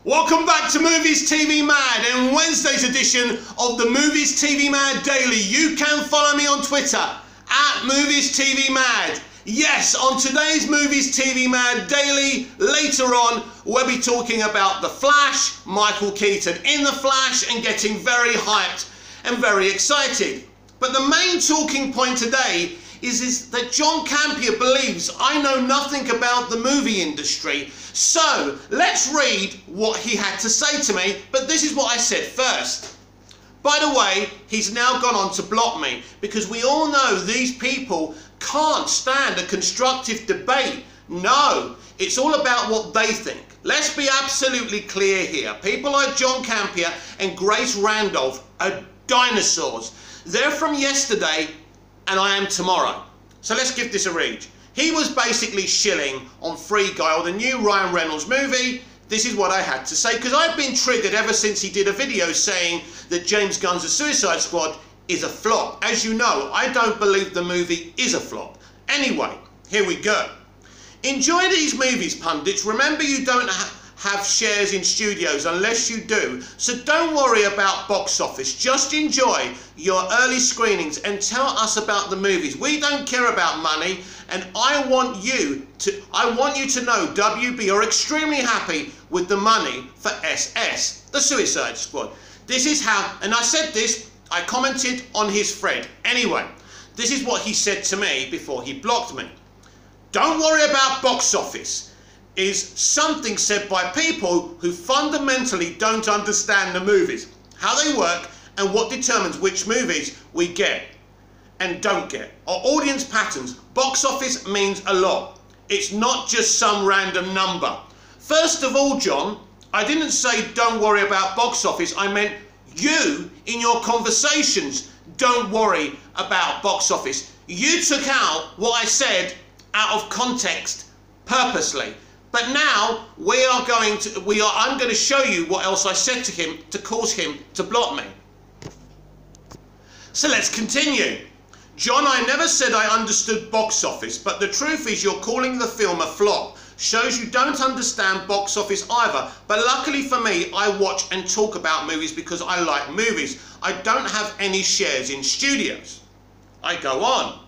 Welcome back to Movies TV Mad and Wednesday's edition of the Movies TV Mad Daily. You can follow me on Twitter at Movies TV Mad. Yes, on today's Movies TV Mad Daily, later on, we'll be talking about The Flash, Michael Keaton in The Flash, and getting very hyped and very excited. But the main talking point today is that John Campea believes I know nothing about the movie industry. So let's read what he had to say to me, but this is what I said first. By the way, he's now gone on to block me because we all know these people can't stand a constructive debate. No, it's all about what they think. Let's be absolutely clear here. People like John Campea and Grace Randolph are dinosaurs. They're from yesterday and I am tomorrow. So let's give this a read. He was basically shilling on Free Guy, or the new Ryan Reynolds movie. This is what I had to say, because I've been triggered ever since he did a video saying that James Gunn's The Suicide Squad is a flop. As you know, I don't believe the movie is a flop. Anyway, here we go. Enjoy these movies, pundits. Remember, you don't have shares in studios unless you do, so don't worry about box office. Just enjoy your early screenings and tell us about the movies. We don't care about money, and I want you to know WB are extremely happy with the money for SS, The Suicide Squad. This is how, and I said this, I commented on his thread. Anyway, this is what he said to me before he blocked me. Don't worry about box office is something said by people who fundamentally don't understand the movies, how they work, and what determines which movies we get and don't get. Our audience patterns. Box office means a lot. It's not just some random number. First of all, John, I didn't say don't worry about box office. I meant you, in your conversations, don't worry about box office. You took out what I said out of context purposely. But now I'm going to show you what else I said to him to cause him to block me. So let's continue. John, I never said I understood box office, but the truth is you're calling the film a flop. Shows you don't understand box office either. But luckily for me, I watch and talk about movies because I like movies. I don't have any shares in studios. I go on.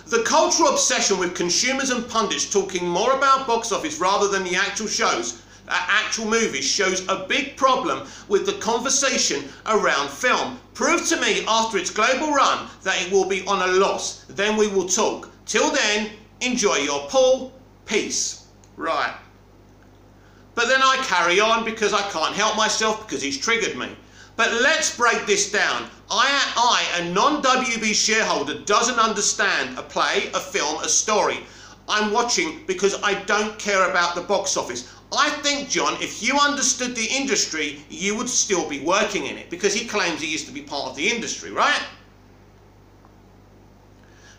The cultural obsession with consumers and pundits talking more about box office rather than the actual movies shows a big problem with the conversation around film. Prove to me after its global run that it will be on a loss. Then we will talk. Till then, enjoy your pool. Peace. Right. But then I carry on because I can't help myself because he's triggered me. But let's break this down. I, a non-WB shareholder, doesn't understand a play, a film, a story. I'm watching because I don't care about the box office. I think, John, if you understood the industry, you would still be working in it, because he claims he used to be part of the industry, right?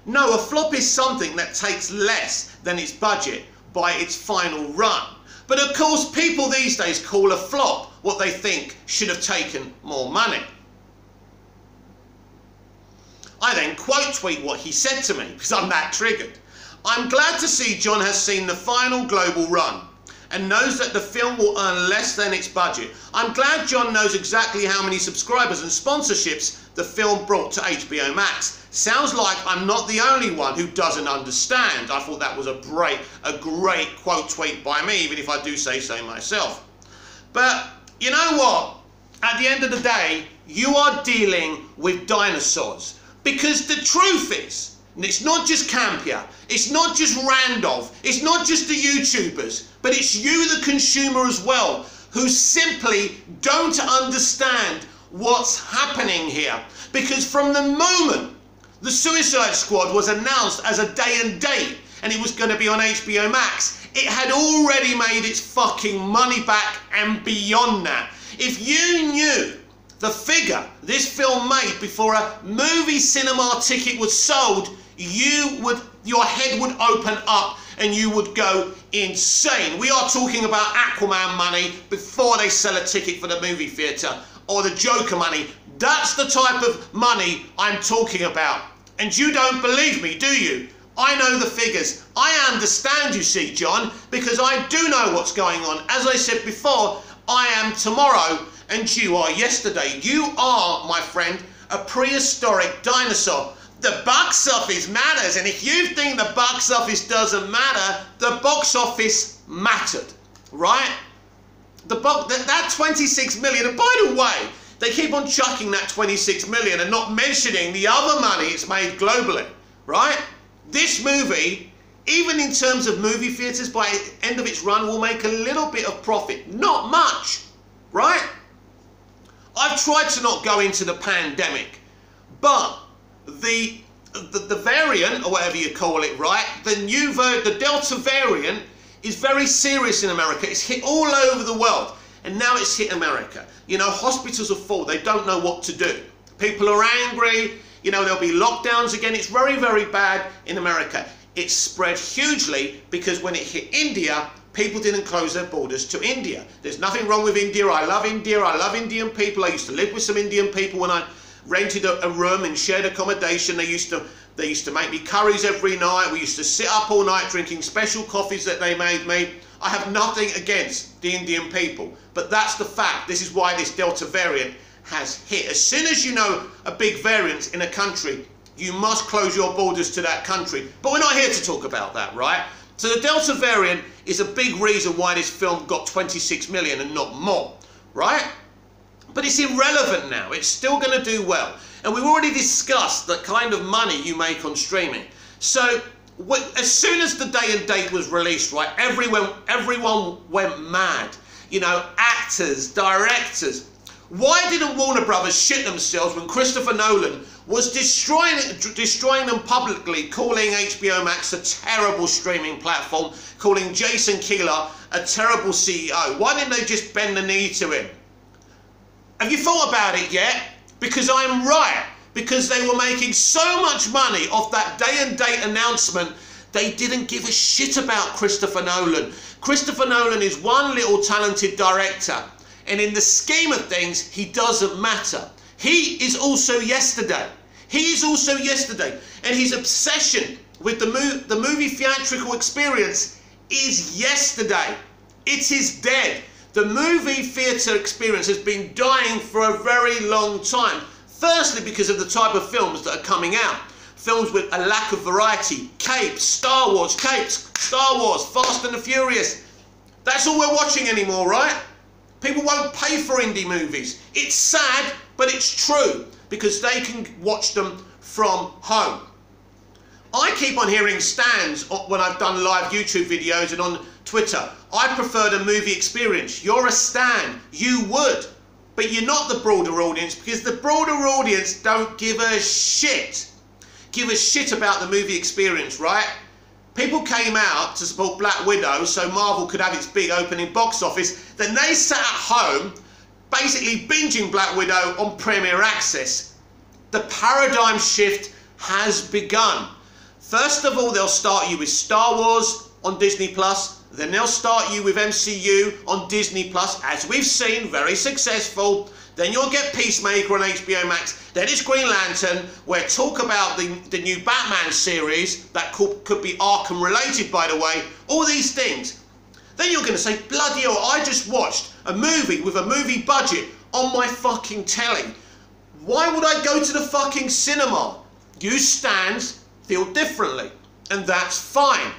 No, a flop is something that takes less than its budget by its final run. But of course, people these days call a flop what they think should have taken more money. I then quote tweet what he said to me because I'm that triggered. I'm glad to see John has seen the final global run and knows that the film will earn less than its budget. I'm glad John knows exactly how many subscribers and sponsorships the film brought to HBO Max. Sounds like I'm not the only one who doesn't understand. I thought that was a great quote tweet by me, even if I do say so myself. But you know what? At the end of the day, you are dealing with dinosaurs. Because the truth is, and it's not just Campea, it's not just Randolph, it's not just the YouTubers, but it's you, the consumer, as well, who simply don't understand what's happening here. Because from the moment The Suicide Squad was announced as a day and date, and it was going to be on HBO Max, it had already made its fucking money back and beyond that. If you knew the figure this film made before a movie cinema ticket was sold, your head would open up and you would go insane. We are talking about Aquaman money before they sell a ticket for the movie theatre, or the Joker money. That's the type of money I'm talking about. And you don't believe me, do you? I know the figures. I understand, you see, John, because I do know what's going on. As I said before, I am tomorrow and you are yesterday. You are, my friend, a prehistoric dinosaur. The box office matters, and if you think the box office doesn't matter, the box office mattered, right? That 26 million, and by the way, they keep on chucking that 26 million and not mentioning the other money it's made globally, right? This movie, even in terms of movie theatres, by the end of its run, will make a little bit of profit. Not much, right? I've tried to not go into the pandemic, but the variant, or whatever you call it, right? The Delta variant is very serious in America. It's hit all over the world, and now it's hit America. You know, hospitals are full. They don't know what to do. People are angry. You know, there'll be lockdowns again. It's very, very bad in America. It spread hugely because when it hit India, people didn't close their borders to India. There's nothing wrong with India. I love India. I love Indian people. I used to live with some Indian people when I rented a room and shared accommodation. They used to make me curries every night. We used to sit up all night drinking special coffees that they made me. I have nothing against the Indian people, but that's the fact. This is why this Delta variant has hit. As soon as you know a big variant in a country, you must close your borders to that country. But we're not here to talk about that, right? So the Delta variant is a big reason why this film got 26 million and not more, right? But it's irrelevant now. It's still going to do well. And we've already discussed the kind of money you make on streaming. So as soon as the day and date was released, right, everyone went mad. You know, actors, directors. Why didn't Warner Brothers shit themselves when Christopher Nolan was destroying them publicly, calling HBO Max a terrible streaming platform, calling Jason Keeler a terrible CEO? Why didn't they just bend the knee to him? Have you thought about it yet? Because I'm right. Because they were making so much money off that day and date announcement, they didn't give a shit about Christopher Nolan. Christopher Nolan is one little talented director, and in the scheme of things, he doesn't matter. He is also yesterday. He is also yesterday, and his obsession with the movie theatrical experience is yesterday. It is dead. The movie theatre experience has been dying for a very long time. Firstly, because of the type of films that are coming out. Films with a lack of variety. Capes, Star Wars, Fast and the Furious. That's all we're watching anymore, right? People won't pay for indie movies. It's sad, but it's true, because they can watch them from home. I keep on hearing stands when I've done live YouTube videos and on Twitter. I prefer the movie experience. You're a stan. You would. But you're not the broader audience, because the broader audience don't give a shit. Give a shit about the movie experience, right? People came out to support Black Widow so Marvel could have its big opening box office. Then they sat at home basically binging Black Widow on Premier Access. The paradigm shift has begun. First of all, they'll start you with Star Wars on Disney+, then they'll start you with MCU on Disney+, as we've seen, very successful. Then you'll get Peacemaker on HBO Max. Then it's Green Lantern, where talk about the new Batman series, that could be Arkham related, by the way, all these things. Then you're going to say, bloody hell, I just watched a movie with a movie budget on my fucking telly. Why would I go to the fucking cinema? You stans feel differently, and that's fine.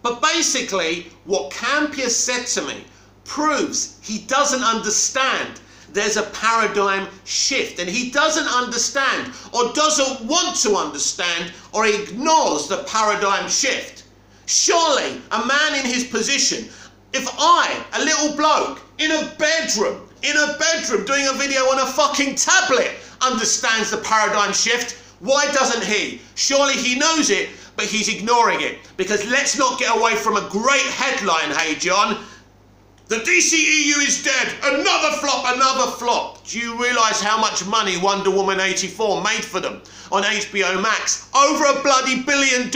But basically, what Campea said to me proves he doesn't understand there's a paradigm shift, and he doesn't understand or doesn't want to understand or ignores the paradigm shift. Surely a man in his position, if I, a little bloke in a bedroom doing a video on a fucking tablet, understands the paradigm shift, why doesn't he? Surely he knows it, but he's ignoring it. Because let's not get away from a great headline, hey John. The DCEU is dead. Another flop, another flop. Do you realise how much money Wonder Woman 84 made for them on HBO Max? Over $1 billion.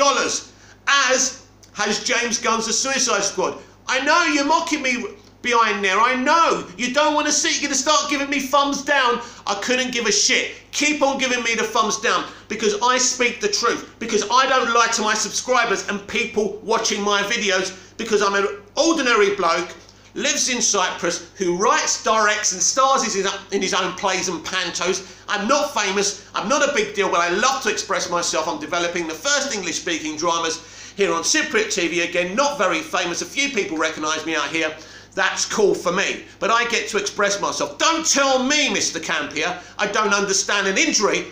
As has James Gunn's The Suicide Squad. I know you're mocking me behind there. I know. You don't want to see it. You're going to start giving me thumbs down. I couldn't give a shit. Keep on giving me the thumbs down, because I speak the truth. Because I don't lie to my subscribers and people watching my videos, because I'm an ordinary bloke lives in Cyprus, who writes, directs and stars in his own plays and pantos. I'm not famous, I'm not a big deal, but I love to express myself. I'm developing the first English-speaking dramas here on Cypriot TV. Again, not very famous, a few people recognise me out here. That's cool for me, but I get to express myself. Don't tell me, Mr. Campea, I don't understand an industry.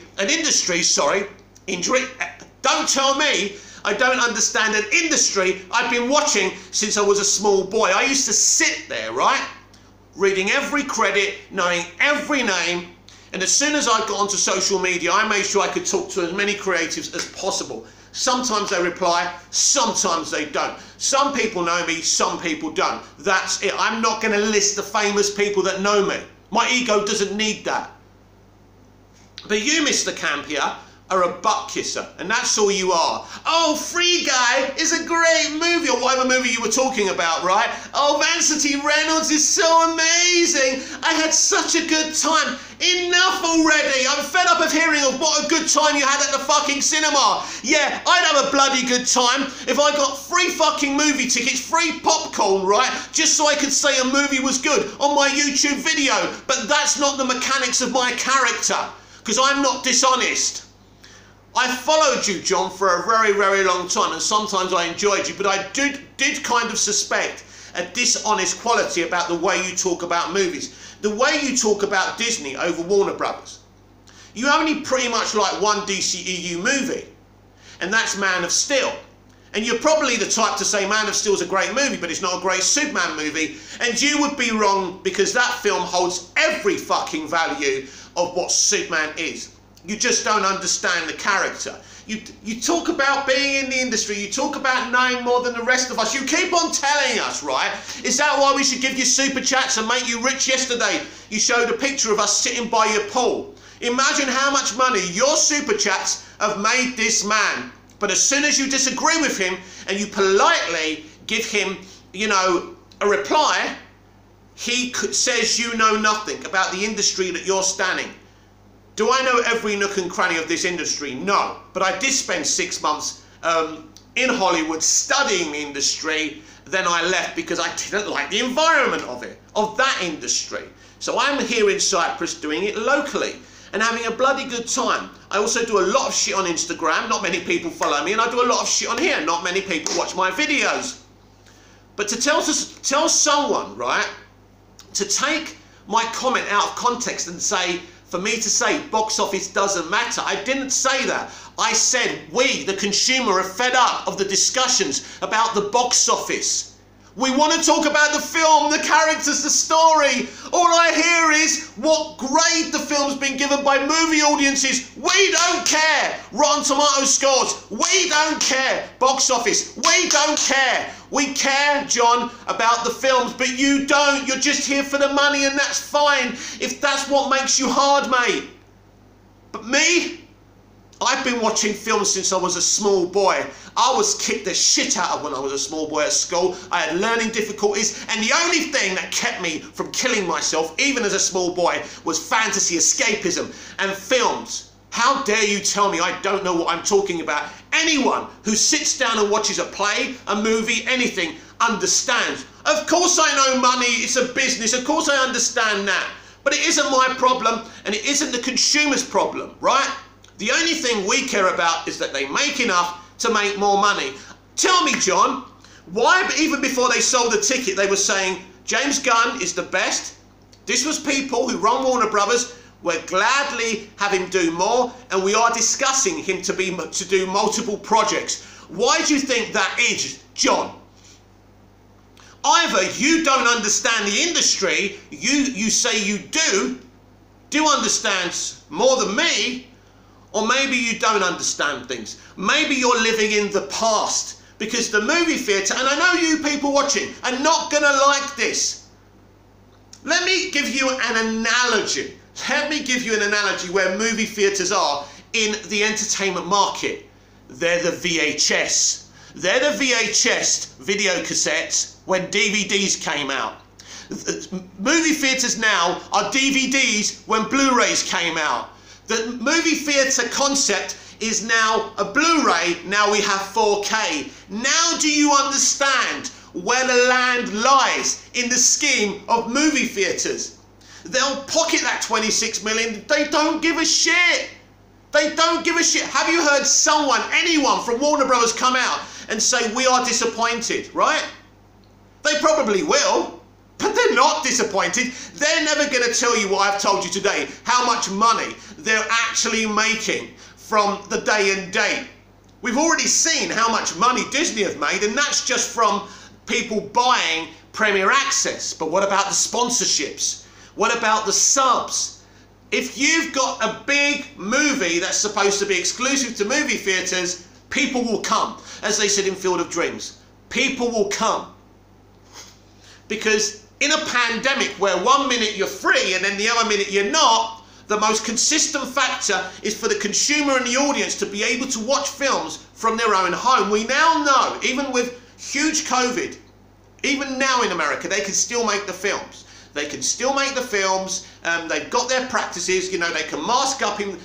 Don't tell me I don't understand an industry I've been watching since I was a small boy. I used to sit there, right, reading every credit, knowing every name, and as soon as I got onto social media, I made sure I could talk to as many creatives as possible. Sometimes they reply, sometimes they don't. Some people know me, some people don't. That's it. I'm not going to list the famous people that know me. My ego doesn't need that. But you, Mr. Campea, are a butt kisser, and that's all you are. Oh, Free Guy is a great movie, or whatever movie you were talking about, right? Oh, Vancity Reynolds is so amazing. I had such a good time. Enough already. I'm fed up of hearing of what a good time you had at the fucking cinema. Yeah, I'd have a bloody good time if I got free fucking movie tickets, free popcorn, right? Just so I could say a movie was good on my YouTube video. But that's not the mechanics of my character, because I'm not dishonest. I followed you, John, for a very, very long time, and sometimes I enjoyed you, but I did kind of suspect a dishonest quality about the way you talk about movies. The way you talk about Disney over Warner Brothers. You only pretty much like one DCEU movie, and that's Man of Steel. And you're probably the type to say Man of Steel is a great movie, but it's not a great Superman movie, and you would be wrong, because that film holds every fucking value of what Superman is. You just don't understand the character. You talk about being in the industry, you talk about knowing more than the rest of us. You keep on telling us, right? Is that why we should give you super chats and make you rich? Yesterday, you showed a picture of us sitting by your pool. Imagine how much money your super chats have made this man. But as soon as you disagree with him and you politely give him, you know, a reply, he says you know nothing about the industry that you're standing. Do I know every nook and cranny of this industry? No. But I did spend 6 months in Hollywood studying the industry. Then I left because I didn't like the environment of that industry. So I'm here in Cyprus doing it locally and having a bloody good time. I also do a lot of shit on Instagram. Not many people follow me, and I do a lot of shit on here. Not many people watch my videos. But to tell someone, right, to take my comment out of context and say, for me to say box office doesn't matter. I didn't say that. I said we, the consumer, are fed up of the discussions about the box office. We want to talk about the film, the characters, the story. All I hear is what grade the film's been given by movie audiences. We don't care. Rotten Tomato scores. We don't care. Box office. We don't care. We care, John, about the films, but you don't. You're just here for the money, and that's fine if that's what makes you hard, mate. But me? I've been watching films since I was a small boy. I was kicked the shit out of when I was a small boy at school. I had learning difficulties, and the only thing that kept me from killing myself, even as a small boy, was fantasy escapism and films. How dare you tell me I don't know what I'm talking about? Anyone who sits down and watches a play, a movie, anything, understands. Of course I know money, it's a business, of course I understand that. But it isn't my problem, and it isn't the consumer's problem, right? The only thing we care about is that they make enough to make more money. Tell me, John, why even before they sold the ticket they were saying James Gunn is the best? This was people who run Warner Brothers, will gladly have him do more, and we are discussing him to do multiple projects. Why do you think that is, John? Either you don't understand the industry, you say you do understand more than me, or maybe you don't understand things. Maybe you're living in the past, because the movie theatre, and I know you people watching are not going to like this. Let me give you an analogy. Let me give you an analogy where movie theatres are in the entertainment market. They're the VHS. They're the VHS video cassettes when DVDs came out. Movie theatres now are DVDs when Blu-rays came out. The movie theatre concept is now a Blu-ray, now we have 4K. Now do you understand where the land lies in the scheme of movie theatres. They'll pocket that 26 million. They don't give a shit. They don't give a shit. Have you heard someone, anyone from Warner Brothers come out and say, we are disappointed, right? They probably will, but they're not disappointed. They're never going to tell you what I've told you today, how much money they're actually making from the day and date. We've already seen how much money Disney have made, and that's just from people buying Premier Access. But what about the sponsorships? What about the subs? If you've got a big movie that's supposed to be exclusive to movie theatres, people will come. As they said in Field of Dreams, people will come. Because in a pandemic where 1 minute you're free and then the other minute you're not, the most consistent factor is for the consumer and the audience to be able to watch films from their own home. We now know, even with huge COVID, even now in America, they can still make the films. They can still make the films, they've got their practices, you know, they can mask up in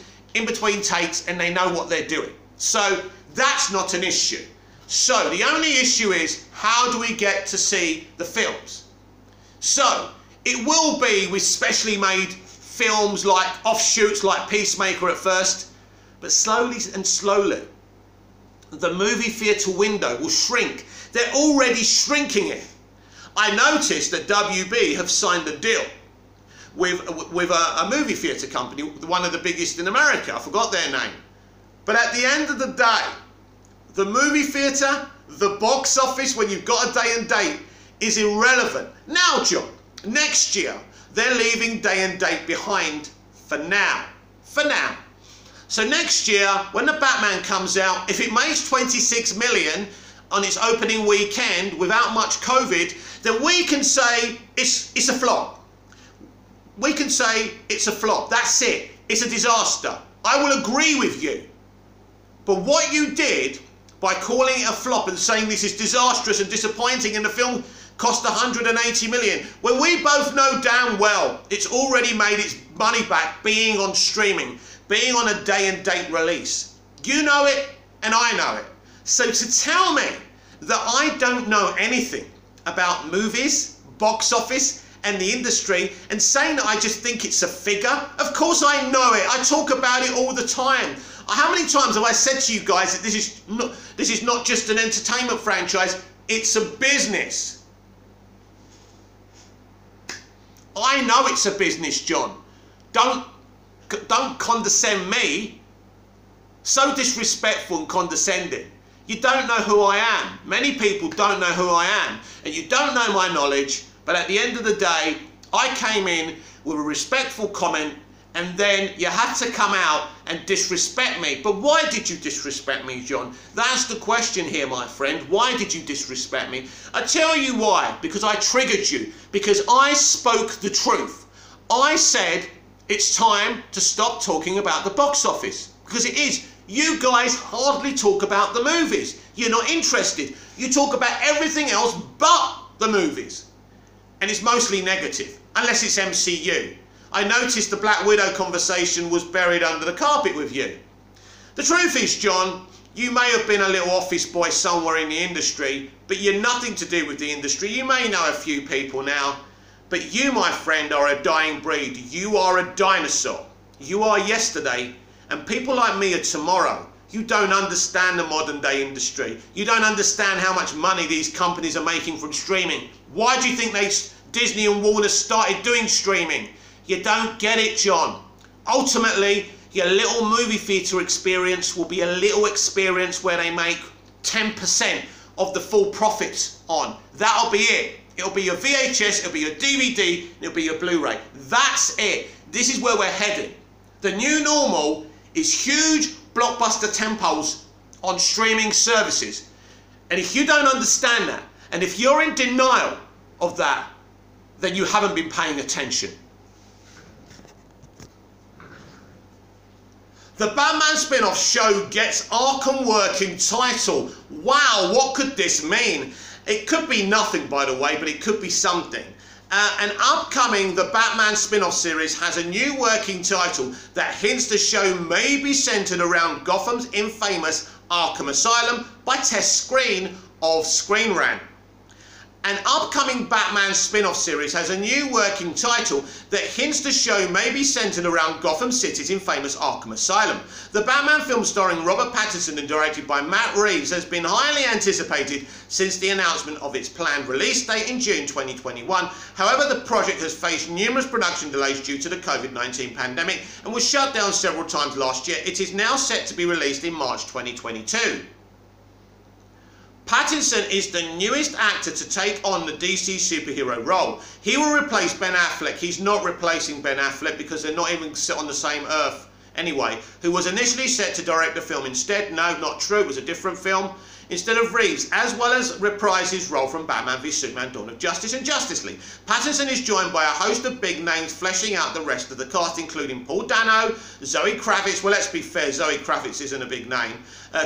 between takes and they know what they're doing. So that's not an issue. So the only issue is, how do we get to see the films? So it will be with specially made films like offshoots like Peacemaker at first, but slowly and slowly the movie theatre window will shrink. They're already shrinking it. I noticed that WB have signed a deal with a movie theatre company, one of the biggest in America. I forgot their name. But at the end of the day, the movie theatre, the box office, when you've got a day and date, is irrelevant. Now, John, next year, they're leaving day and date behind for now. For now. So next year, when the Batman comes out, if it makes 26 million on its opening weekend without much COVID, then we can say it's a flop. We can say it's a flop. That's it. It's a disaster. I will agree with you. But what you did by calling it a flop and saying this is disastrous and disappointing and the film cost 180 million, when we both know damn well it's already made its money back being on streaming, being on a day and date release. You know it and I know it. So to tell me that I don't know anything about movies, box office and the industry, and saying that I just think it's a figure, of course I know it. I talk about it all the time. How many times have I said to you guys that this is not just an entertainment franchise, it's a business. I know it's a business, John. Don't condescend me. So disrespectful and condescending. You don't know who I am. Many people don't know who I am, and you don't know my knowledge, but at the end of the day, I came in with a respectful comment, and then you had to come out and disrespect me. But why did you disrespect me, John? That's the question here, my friend. Why did you disrespect me? I tell you why. Because I triggered you. Because I spoke the truth. I said it's time to stop talking about the box office. Because it is. You guys hardly talk about the movies. You're not interested. You talk about everything else but the movies. And it's mostly negative, unless it's MCU. I noticed the Black Widow conversation was buried under the carpet with you. The truth is, John, you may have been a little office boy somewhere in the industry, but you're nothing to do with the industry. You may know a few people now, but you, my friend, are a dying breed. You are a dinosaur. You are yesterday, and people like me are tomorrow. You don't understand the modern day industry. You don't understand how much money these companies are making from streaming. Why do you think Disney and Warner started doing streaming? You don't get it, John. Ultimately, your little movie theatre experience will be a little experience where they make 10% of the full profits on. That'll be it. It'll be your VHS, it'll be your DVD, it'll be your Blu-ray. That's it. This is where we're heading. The new normal is huge blockbuster tempos on streaming services. And if you don't understand that, and if you're in denial of that, then you haven't been paying attention. The Batman spin-off show gets Arkham working title. Wow, what could this mean? It could be nothing, by the way, but it could be something. An upcoming The Batman spin-off series has a new working title that hints the show may be centered around Gotham's infamous Arkham Asylum by Tess Screen of Screen Rant. An upcoming Batman spin-off series has a new working title that hints the show may be centered around Gotham City's infamous Arkham Asylum. The Batman film starring Robert Pattinson and directed by Matt Reeves has been highly anticipated since the announcement of its planned release date in June 2021. However, the project has faced numerous production delays due to the COVID-19 pandemic and was shut down several times last year. It is now set to be released in March 2022. Pattinson is the newest actor to take on the DC superhero role. He will replace Ben Affleck. He's not replacing Ben Affleck because they're not even set on the same earth anyway, who was initially set to direct the film instead. No, not true. It was a different film. Instead of Reeves, as well as reprise his role from Batman v Superman Dawn of Justice and Justice League. Pattinson is joined by a host of big names fleshing out the rest of the cast, including Paul Dano, Zoe Kravitz. Well, let's be fair, Zoe Kravitz isn't a big name.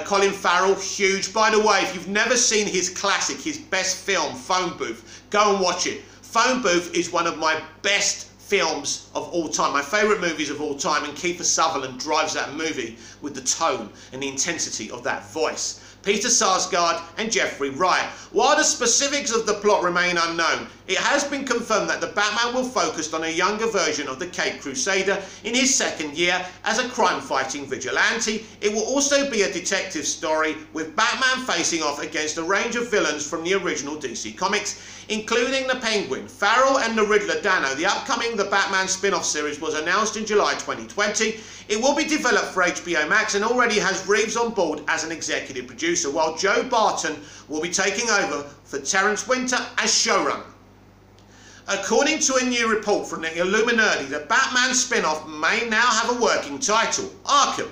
Colin Farrell, huge. By the way, if you've never seen his classic, his best film, Phone Booth, go and watch it. Phone Booth is one of my best films of all time, my favourite movies of all time, and Kiefer Sutherland drives that movie with the tone and the intensity of that voice. Peter Sarsgaard and Jeffrey Wright. While the specifics of the plot remain unknown, it has been confirmed that the Batman will focus on a younger version of the Caped Crusader in his second year as a crime-fighting vigilante. It will also be a detective story with Batman facing off against a range of villains from the original DC Comics, including the Penguin, Farrell and the Riddler Dano. The upcoming The Batman spin-off series was announced in July 2020. It will be developed for HBO Max and already has Reeves on board as an executive producer, while Joe Barton will be taking over for Terrence Winter as showrunner. According to a new report from the Illuminati, the Batman spin-off may now have a working title, Arkham.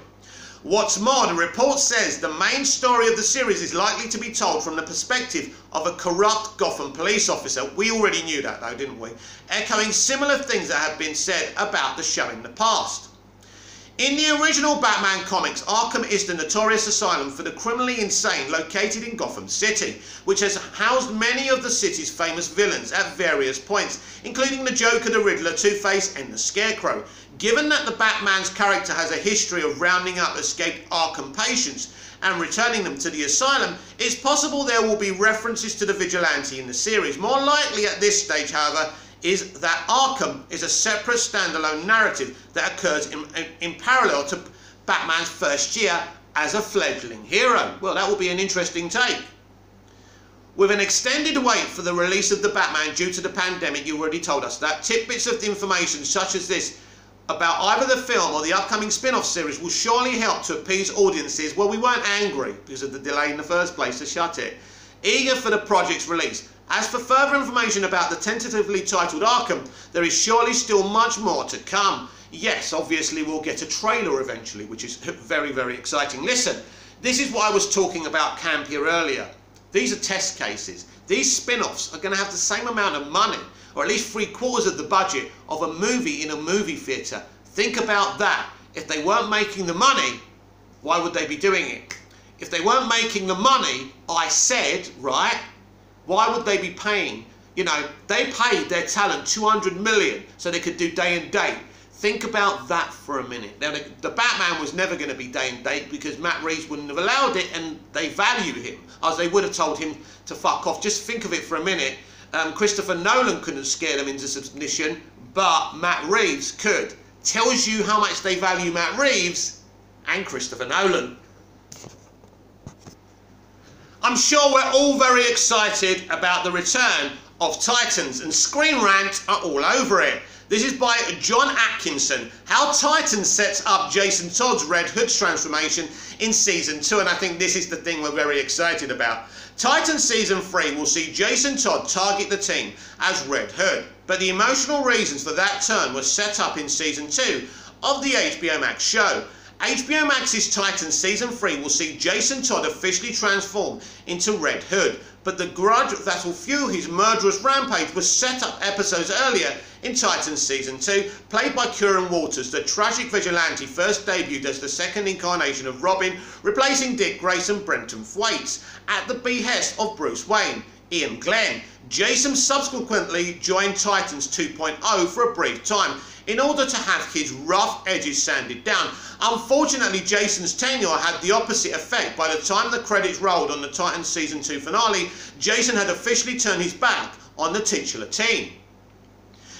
What's more, the report says the main story of the series is likely to be told from the perspective of a corrupt Gotham police officer. We already knew that though, didn't we? Echoing similar things that have been said about the show in the past. In the original Batman comics, Arkham is the notorious asylum for the criminally insane located in Gotham City, which has housed many of the city's famous villains at various points, including the Joker, the Riddler, Two-Face and the Scarecrow. Given that the Batman's character has a history of rounding up escaped Arkham patients and returning them to the asylum, it's possible there will be references to the vigilante in the series. More likely at this stage, however, is that Arkham is a separate standalone narrative that occurs in parallel to Batman's first year as a fledgling hero. Well, that will be an interesting take. With an extended wait for the release of the Batman due to the pandemic, you already told us that, tidbits of information such as this about either the film or the upcoming spin-off series will surely help to appease audiences. Well, we weren't angry because of the delay in the first place to shut it, eager for the project's release. As for further information about the tentatively titled Arkham, there is surely still much more to come. Yes, obviously we'll get a trailer eventually, which is very, very exciting. Listen, this is what I was talking about campea earlier. These are test cases. These spin-offs are going to have the same amount of money, or at least 3/4 of the budget of a movie in a movie theatre. Think about that. If they weren't making the money, why would they be doing it? If they weren't making the money, I said, right, why would they be paying? You know, they paid their talent $200 million so they could do day and date. Think about that for a minute. Now, the Batman was never going to be day and date because Matt Reeves wouldn't have allowed it, and they value him, as they would have told him to fuck off. Just think of it for a minute. Christopher Nolan couldn't scare them into submission, but Matt Reeves could. Tells you how much they value Matt Reeves and Christopher Nolan. I'm sure we're all very excited about the return of Titans, and Screen Rant are all over it. This is by John Atkinson. How Titans sets up Jason Todd's Red Hood's transformation in Season 2, and I think this is the thing we're very excited about. Titans Season 3 will see Jason Todd target the team as Red Hood, but the emotional reasons for that turn were set up in Season 2 of the HBO Max show. HBO Max's Titans Season 3 will see Jason Todd officially transform into Red Hood, but the grudge that will fuel his murderous rampage was set up episodes earlier in Titans Season 2, played by Kieran Walters. The tragic vigilante first debuted as the second incarnation of Robin, replacing Dick Grayson Brenton Thwaites at the behest of Bruce Wayne. Ian Glenn. Jason subsequently joined Titans 2.0 for a brief time. in order to have his rough edges sanded down. Unfortunately, Jason's tenure had the opposite effect. By the time the credits rolled on the Titans Season 2 finale, Jason had officially turned his back on the titular team.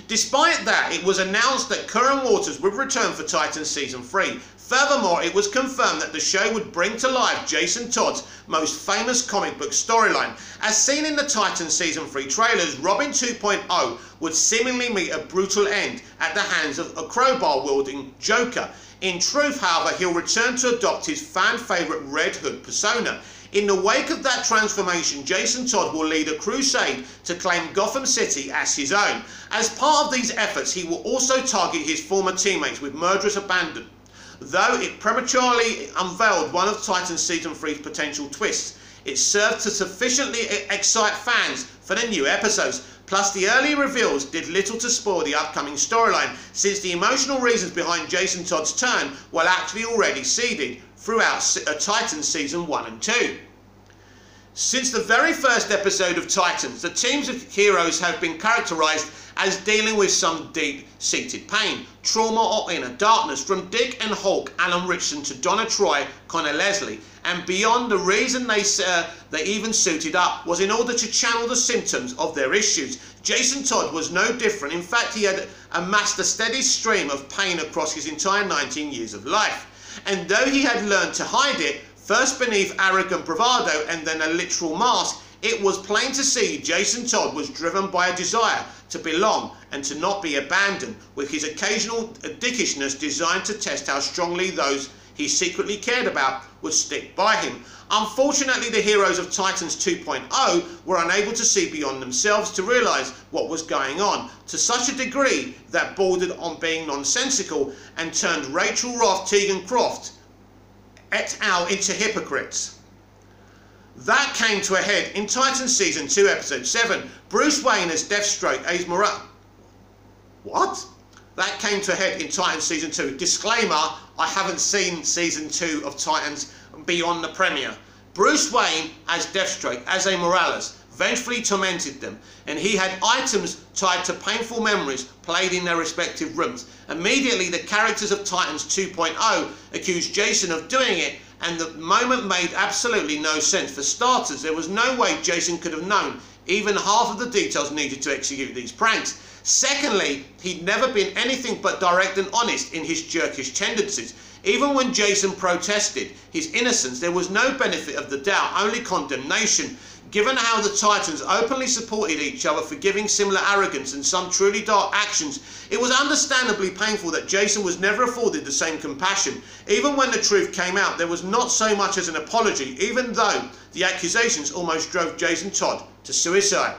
Despite that, it was announced that Curran Waters would return for Titans Season 3. Furthermore, it was confirmed that the show would bring to life Jason Todd's most famous comic book storyline. As seen in the Titans Season 3 trailers, Robin 2.0 would seemingly meet a brutal end at the hands of a crowbar-wielding Joker. In truth, however, he'll return to adopt his fan-favourite Red Hood persona. In the wake of that transformation, Jason Todd will lead a crusade to claim Gotham City as his own. As part of these efforts, he will also target his former teammates with murderous abandon, though it prematurely unveiled one of Titans Season 3's potential twists. It served to sufficiently excite fans for the new episodes. Plus, the early reveals did little to spoil the upcoming storyline, since the emotional reasons behind Jason Todd's turn were actually already seeded throughout Titans Season 1 and 2. Since the very first episode of Titans, the teams of heroes have been characterised as dealing with some deep-seated pain, trauma or inner darkness. From Dick and Hulk, Alan Richardson, to Donna Troy, Connor Leslie, and beyond, the reason they even suited up was in order to channel the symptoms of their issues. Jason Todd was no different. In fact, he had amassed a steady stream of pain across his entire 19 years of life. And though he had learned to hide it, first beneath arrogant bravado and then a literal mask, it was plain to see Jason Todd was driven by a desire to belong and to not be abandoned, with his occasional dickishness designed to test how strongly those he secretly cared about would stick by him. Unfortunately, the heroes of Titans 2.0 were unable to see beyond themselves to realise what was going on, to such a degree that bordered on being nonsensical and turned Rachel Roth, Tegan Croft et al. Into hypocrites. That came to a head in Titans Season 2 Episode 7. Bruce Wayne as Deathstroke, Ace Morales. What? That came to a head in Titans Season 2. Disclaimer, I haven't seen Season 2 of Titans beyond the premiere. Bruce Wayne as Deathstroke, as a Morales, vengefully tormented them, and he had items tied to painful memories played in their respective rooms. Immediately, the characters of Titans 2.0 accused Jason of doing it, and the moment made absolutely no sense. For starters, there was no way Jason could have known even half of the details needed to execute these pranks. Secondly, he'd never been anything but direct and honest in his jerkish tendencies. Even when Jason protested his innocence, there was no benefit of the doubt, only condemnation. Given how the Titans openly supported each other, forgiving similar arrogance and some truly dark actions, it was understandably painful that Jason was never afforded the same compassion. Even when the truth came out, there was not so much as an apology, even though the accusations almost drove Jason Todd to suicide.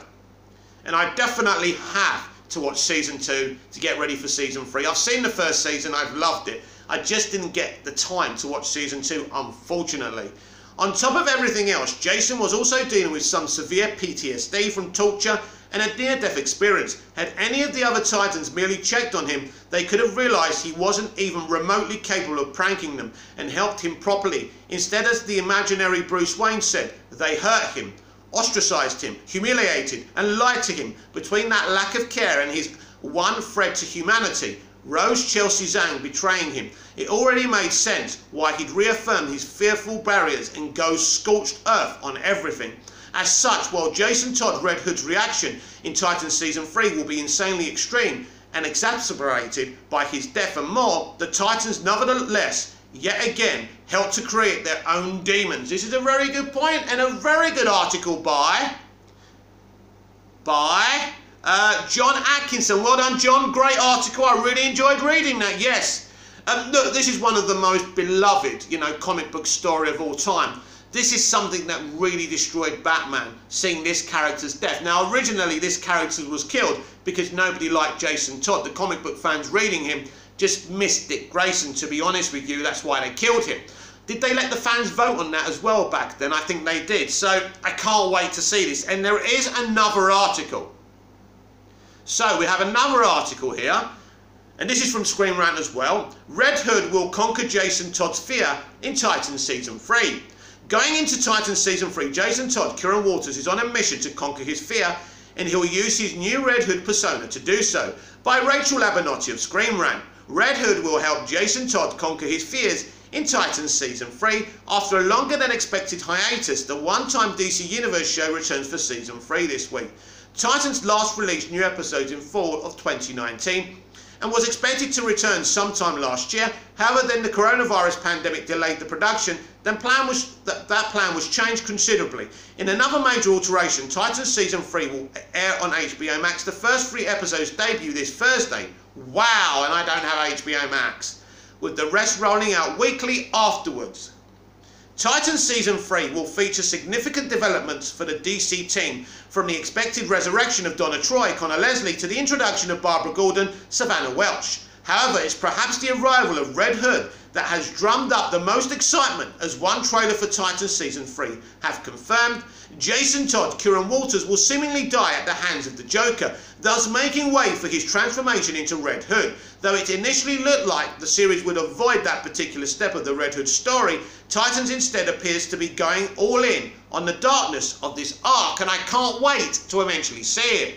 And I definitely have to watch Season 2 to get ready for Season 3. I've seen the first season, I've loved it. I just didn't get the time to watch Season 2, unfortunately. On top of everything else, Jason was also dealing with some severe PTSD from torture and a near-death experience. Had any of the other Titans merely checked on him, they could have realised he wasn't even remotely capable of pranking them and helped him properly. Instead, as the imaginary Bruce Wayne said, they hurt him, ostracised him, humiliated and lied to him. Between that lack of care and his one thread to humanity, Rose Chelsea Zhang betraying him, it already made sense why he'd reaffirm his fearful barriers and go scorched earth on everything. As such, while Jason Todd Red Hood's reaction in Titans Season 3 will be insanely extreme and exacerbated by his death and more, the Titans nevertheless, yet again, helped to create their own demons. This is a very good point and a very good article by John Atkinson. Well done, John. Great article. I really enjoyed reading that. Yes. Look, this is one of the most beloved, comic book story of all time. This is something that really destroyed Batman, seeing this character's death. Now, originally, this character was killed because nobody liked Jason Todd. The comic book fans reading him just missed Dick Grayson, to be honest with you. That's why they killed him. Did they let the fans vote on that as well back then? I think they did. So, I can't wait to see this. And there is another article. So, we have another article here. And this is from Screen Rant as well. Red Hood will conquer Jason Todd's fear in Titans Season 3. Going into Titans Season 3, Jason Todd, Curran Waters, is on a mission to conquer his fear and he'll use his new Red Hood persona to do so. By Rachel Abernathy of Screen Rant, Red Hood will help Jason Todd conquer his fears in Titans Season 3. After a longer than expected hiatus, the one-time DC Universe show returns for Season 3 this week. Titans last released new episodes in fall of 2019 and was expected to return sometime last year. However, then the coronavirus pandemic delayed the production. Then that plan was changed considerably. In another major alteration, Titans Season 3 will air on HBO Max. The first 3 episodes debut this Thursday. Wow, and I don't have HBO Max. With the rest rolling out weekly afterwards. Titans Season 3 will feature significant developments for the DC team, from the expected resurrection of Donna Troy, Connor Leslie, to the introduction of Barbara Gordon, Savannah Welch. However, it's perhaps the arrival of Red Hood that has drummed up the most excitement, as one trailer for Titans Season 3 have confirmed. Jason Todd, Kieran Walters, will seemingly die at the hands of the Joker, thus making way for his transformation into Red Hood. Though it initially looked like the series would avoid that particular step of the Red Hood story, Titans instead appears to be going all in on the darkness of this arc, and I can't wait to eventually see it.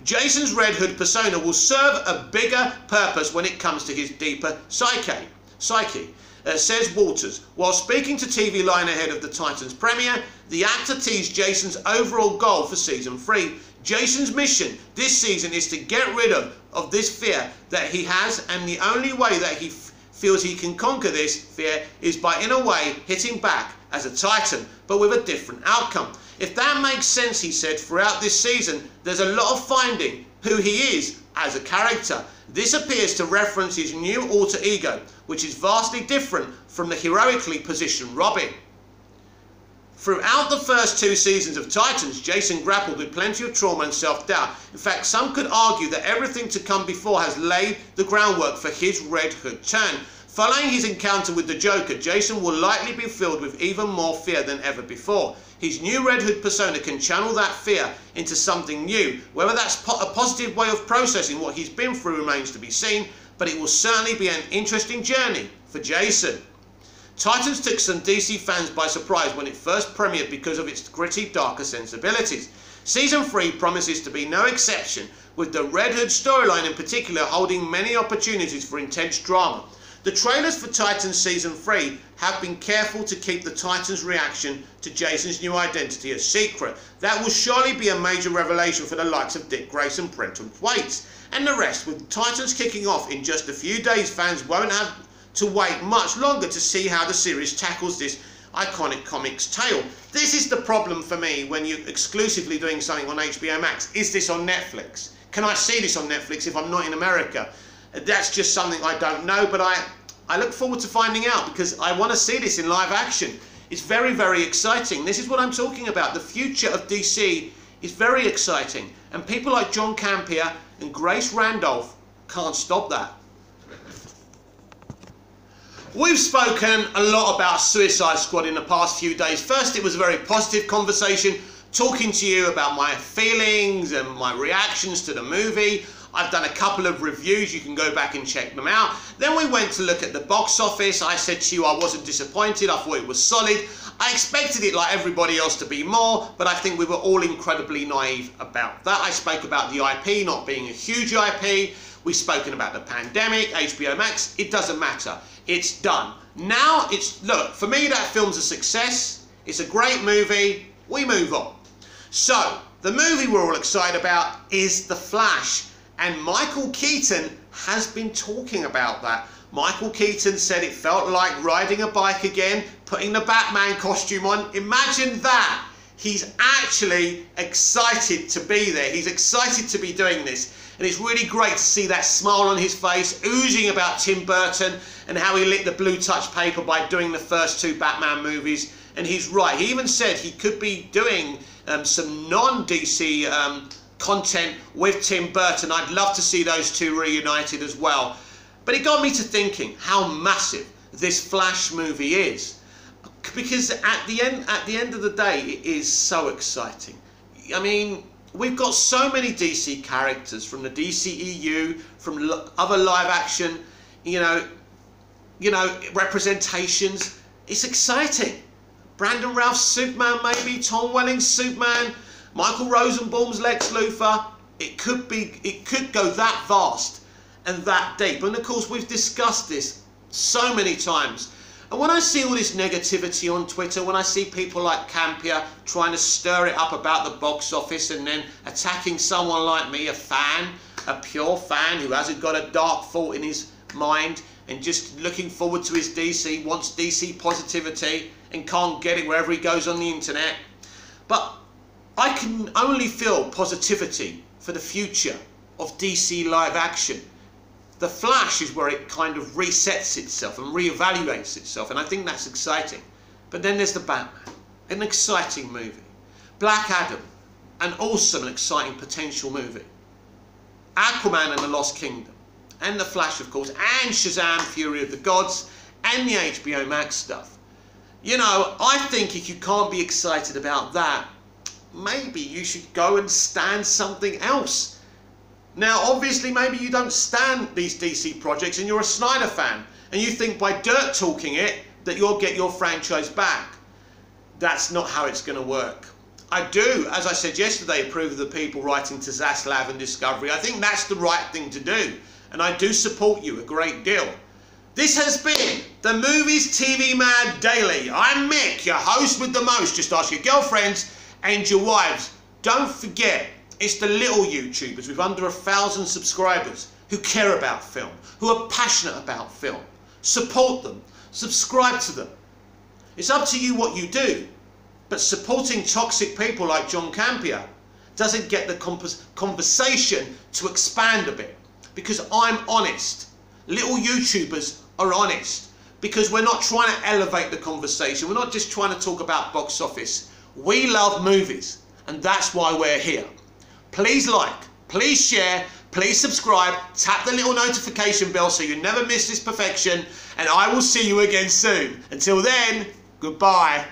Jason's Red Hood persona will serve a bigger purpose when it comes to his deeper psyche, says Walters. While speaking to TV Line ahead of the Titans premiere, the actor teased Jason's overall goal for Season 3. Jason's mission this season is to get rid of this fear that he has, and the only way that he feels he can conquer this fear is by, in a way, hitting back as a Titan, but with a different outcome. If that makes sense, he said, throughout this season, there's a lot of finding who he is as a character. This appears to reference his new alter ego, which is vastly different from the heroically positioned Robin. Throughout the first 2 seasons of Titans, Jason grappled with plenty of trauma and self-doubt. In fact, some could argue that everything to come before has laid the groundwork for his Red Hood turn. Following his encounter with the Joker, Jason will likely be filled with even more fear than ever before. His new Red Hood persona can channel that fear into something new. Whether that's a positive way of processing what he's been through remains to be seen, but it will certainly be an interesting journey for Jason. Titans took some DC fans by surprise when it first premiered because of its gritty, darker sensibilities. Season 3 promises to be no exception, with the Red Hood storyline in particular holding many opportunities for intense drama. The trailers for Titans Season 3 have been careful to keep the Titans' reaction to Jason's new identity a secret. That will surely be a major revelation for the likes of Dick Grayson, Brenton Thwaites, and the rest. With Titans kicking off in just a few days, fans won't have to wait much longer to see how the series tackles this iconic comics tale. This is the problem for me when you're exclusively doing something on HBO Max. Is this on Netflix? Can I see this on Netflix if I'm not in America? That's just something I don't know, but I look forward to finding out, because I want to see this in live action. It's very, very exciting. This is what I'm talking about. The future of DC is very exciting, and people like John Campea and Grace Randolph can't stop that. We've spoken a lot about Suicide Squad in the past few days. First, it was a very positive conversation, talking to you about my feelings and my reactions to the movie. I've done a couple of reviews, you can go back and check them out. Then we went to look at the box office. I said to you I wasn't disappointed, I thought it was solid. I expected it, like everybody else, to be more, but I think we were all incredibly naive about that. I spoke about the IP not being a huge IP. We've spoken about the pandemic, HBO Max. It doesn't matter. It's done. Now look, for me that film's a success. It's a great movie. We move on. So, the movie we're all excited about is The Flash. And Michael Keaton has been talking about that. Michael Keaton said it felt like riding a bike again, putting the Batman costume on. Imagine that. He's actually excited to be there. He's excited to be doing this. And it's really great to see that smile on his face, oozing about Tim Burton and how he lit the blue touch paper by doing the first 2 Batman movies. And he's right. He even said he could be doing some non-DC content with Tim Burton. I'd love to see those 2 reunited as well. But it got me to thinking how massive this Flash movie is, because at the end of the day it is so exciting. I mean, we've got so many DC characters from the DCEU, from other live action, you know, representations. It's exciting. Brandon Routh's Superman, maybe Tom Welling's Superman. Michael Rosenbaum's Lex Luthor, it could go that vast and that deep. And of course, we've discussed this so many times. And when I see all this negativity on Twitter, when I see people like Campea trying to stir it up about the box office and then attacking someone like me, a fan, a pure fan who hasn't got a dark thought in his mind and just looking forward to his DC, wants DC positivity and can't get it wherever he goes on the internet. But I can only feel positivity for the future of DC live action. The Flash is where it kind of resets itself and reevaluates itself, and I think that's exciting. But then there's the Batman, an exciting movie. Black Adam, an awesome and exciting potential movie. Aquaman and the Lost Kingdom, and the Flash, of course, and Shazam! Fury of the Gods, and the HBO Max stuff. You know, I think if you can't be excited about that, maybe you should go and stand something else. Now, obviously, maybe you don't stand these DC projects and you're a Snyder fan and you think by dirt talking it that you'll get your franchise back. That's not how it's going to work. I do, as I said yesterday, approve of the people writing to Zaslav and Discovery. I think that's the right thing to do, and I do support you a great deal. This has been the Movies TV Mad Daily. I'm Mick, your host with the most. Just ask your girlfriends and your wives. Don't forget, it's the little YouTubers with under 1,000 subscribers who care about film, who are passionate about film. Support them. Subscribe to them. It's up to you what you do, but supporting toxic people like John Campea doesn't get the conversation to expand a bit, because I'm honest. Little YouTubers are honest, because we're not trying to elevate the conversation. We're not just trying to talk about box office. We love movies, and that's why we're here. Please like, please share, please subscribe, tap the little notification bell so you never miss this perfection, and I will see you again soon. Until then, goodbye.